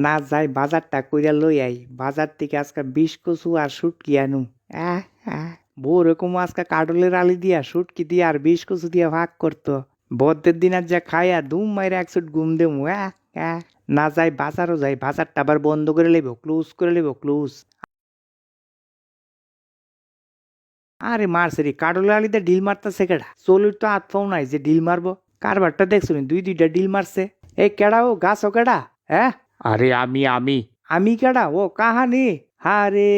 না যাই বাজারটা কইরা লই আই, বাজার থেকে আজকে 20 কচু আর শুটকি আনু। আহ আহ বউ রকম আজকে কাটলের আলি দিয়া শুটকি দিয়া আর 20 কচু দিয়া ভাগ করতো। বদ্রের দিন আর যা খাইয়া দুম মাইরা একচুট ঘুম দেমু। না যাই বাজারও যাই, বাজারটা আবার বন্ধ করে লইব, ক্লোজ করে লইব, ক্লোজ। আরে মারছে রে, কাটলের আলিতে ডিল মারতাছে কেডা? চলির তো হাত পাও নাই যে ডিল মারবো। কারবারটা দেখছো নি, দুইটা ডিল মারছে। এই কেডা ও, গাছ ও কেডা? হ্যাঁ, আরে আমি আমি কেডা ও কাহানি? আরে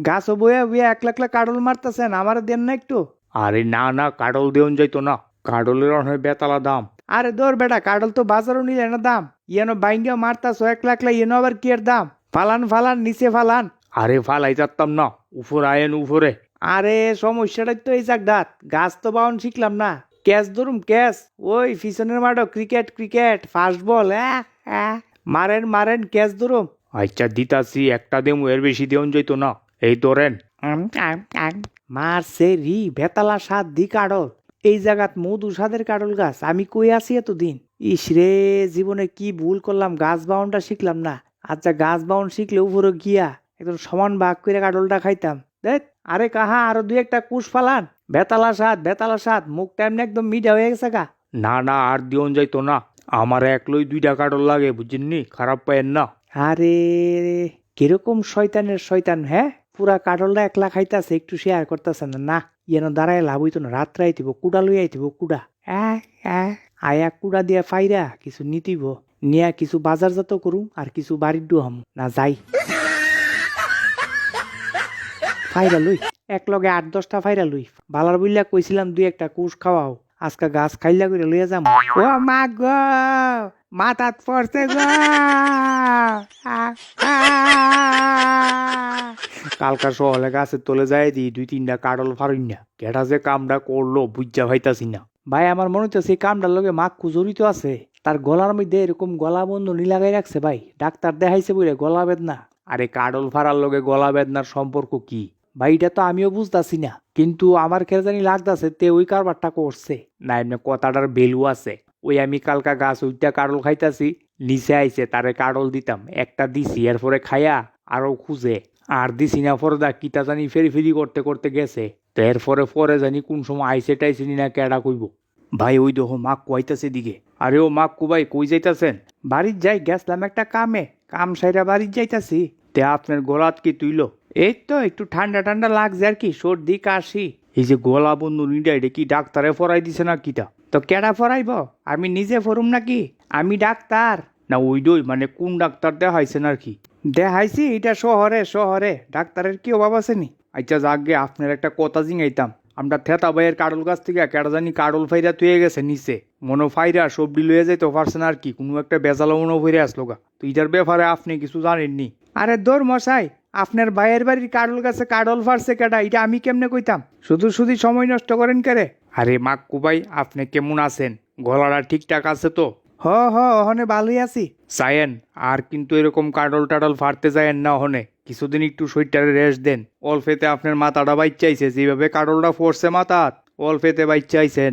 গাছ বইয়া বইয়া একলা একলা কাডল মারতেছেন, আমার দেন না একটু? আরে না না, কাডল দেউন যাইতো না, কাডলের অনেক বেতালা দাম। আরে দৌড় বেটা, কাডল তো বাজারও নিলে না দাম। ইয়েনো বাইঙ্গা মারতাছো একলা একলা, ইয়েনো আবার কি এর দাম? ফালান ফালান নিচে ফালান। আরে ফালাই যাতাম না, উপর আয়েন উপরে। আরে সমস্যাটাই তো এই জাগদাত, গাছ তো বাউন শিখলাম না। ক্যাচ ধরুম ক্যাচ, ওই পিছনের মাঠও ক্রিকেট ক্রিকেট, ফাস্ট বল। মারেন মারেন, ক্যাচ ধরুম। আচ্ছা দিতাছি, একটা দেমু, এর বেশি দেউন যাইতো না। এই ধরেন। মারছে রি বেতালা স্বাদ দি কাডল। এই জায়গাত মধু স্বাদের কাডল গাছ আমি কই আছি এতদিন? ইস রে, জীবনে কি ভুল করলাম, গাছ বাউনটা শিখলাম না। আচ্ছা গাছ বাউন শিখলে উপরে গিয়া একদম সমান ভাগ করে কাডলটা খাইতাম। দেখ, আরে কাহা আরো দুই একটা কুশ ফালান। বেতালা স্বাদ, মুখটা এমনি একদম মিঠা হয়ে গেছে গা। না না, আর দেউন যাইতো না। আমার একলই 2টা কাডল লাগে, বুঝছেননি? খারাপ পায়েন না। আরে কিরকম শয়তানের শয়তান, হ্যাঁ? পুরা কাডলটা একলা খাইতাছে, একটু শেয়ার করতেছে না। না, ইয়েন দাঁড়ায় লাভ হইতো না, রাত্রে আইতিব, কুড়া লই আইতিব, কুড়া। আহ আহ আয়া কুড়া দিয়া ফাইরা কিছু নিতিব, নিয়া কিছু বাজারজাত করুম আর কিছু বাড়ির ডুহাম। না যাই ফাইরা লই, এক লগে 8-10টা ফাইরা লই। বালার বইলা কইছিলাম দুই একটা কুশ খাওয়াও, আজকা গাছ খাইলা করে লইয়া যাম। ও মা গো, মাথাত পড়ছে গো। কালকা সহলে গাছের তলে যায় দি 2-3টা কাডল ফারুন না, কেটা যে কামটা করলো বুঝা ভাইতাছি না। ভাই আমার মনে হচ্ছে এই কামটার লগে মাক্কু জড়িত আছে। তার গলার মধ্যে এরকম গলা বন্ধনী লাগাই রাখছে ভাই, ডাক্তার দেখাইছে বলে গলা বেদনা। আরে কাডল ফারার লগে গলা বেদনার সম্পর্ক কি? ভাই এটা তো আমিও বুঝতাছি না, কিন্তু আমার খেলে জানি লাগতাছে তে ওই কারবারটা করছে। না এমনি কথাটার ভ্যালু আছে। ওই আমি কালকা গাছ উইটা কাডল খাইতাছি, নিচে আইছে, তারে কাডল দিতাম, একটা দিছি, এরপরে খায়া আরো খুঁজে, আর দিছি না, পরে দা কিতা জানি ফেরি ফেরি করতে করতে গেছে। তো এরপরে পরে জানি কোন সময় আইসে টাইসে না কেডা কইব। ভাই ওই দেখো মাক কইতাছে দিকে। আরে ও মাক্কু ভাই, কই যাইতাছেন? বাড়ির যাই, গেছলাম একটা কামে, কাম সাইরা বাড়ির যাইতাছি। তে আপনার গলাত কি তুইলো? এই তো একটু ঠান্ডা ঠান্ডা লাগছে আর কি, সর্দি কাশি। এই যে গলা বন্ধু নিডা, এটা কি ডাক্তারে ফরাই দিছে না কিটা? তো কেডা ফরাইব? আমি নিজে ফরুম নাকি? আমি ডাক্তার। না ওইডই মানে কোন ডাক্তার দেখাইছেন আর কি? দেখাইছি এটা শহরে, শহরে ডাক্তারের কি অভাব আছে নি? আচ্ছা যাগে, আপনার একটা কথা জিঙাইতাম। আমরা থেতা ভাইয়ের কাডল গাছ থেকে কেডা জানি কাডল ফাইরা তুই গেছে নিচে, মনো ফাইরা সবডি লইয়া যাইতে পারছেন আর কি, কোনো একটা বেজালো মনো ফিরে আসলো গা। তো এটার ব্যাপারে আপনি কিছু জানেননি? আরে দৌড় মশাই, আপনার ভাইয়ের বাড়ির কাডল গাছে কাডল ফারছে কেডা, এটা আমি কেমনে কইতাম? শুধু শুধু সময় নষ্ট করেন কেরে? আরে মাক্কু ভাই, আপনি কেমন আছেন? গলাটা ঠিকঠাক আছে তো? হ হ, ওখানে ভালোই আছি। চায়েন আর কিন্তু এরকম কাডল টাডল ফাড়তে যায়েন না ওখানে, কিছুদিন একটু শরীরটারে রেস্ট দেন। অল্পেতে আপনার মাথাটা বাইচাইছে, যেভাবে কাডলটা ফোরছে মাথাত, অল্পেতে বাইচাইছেন।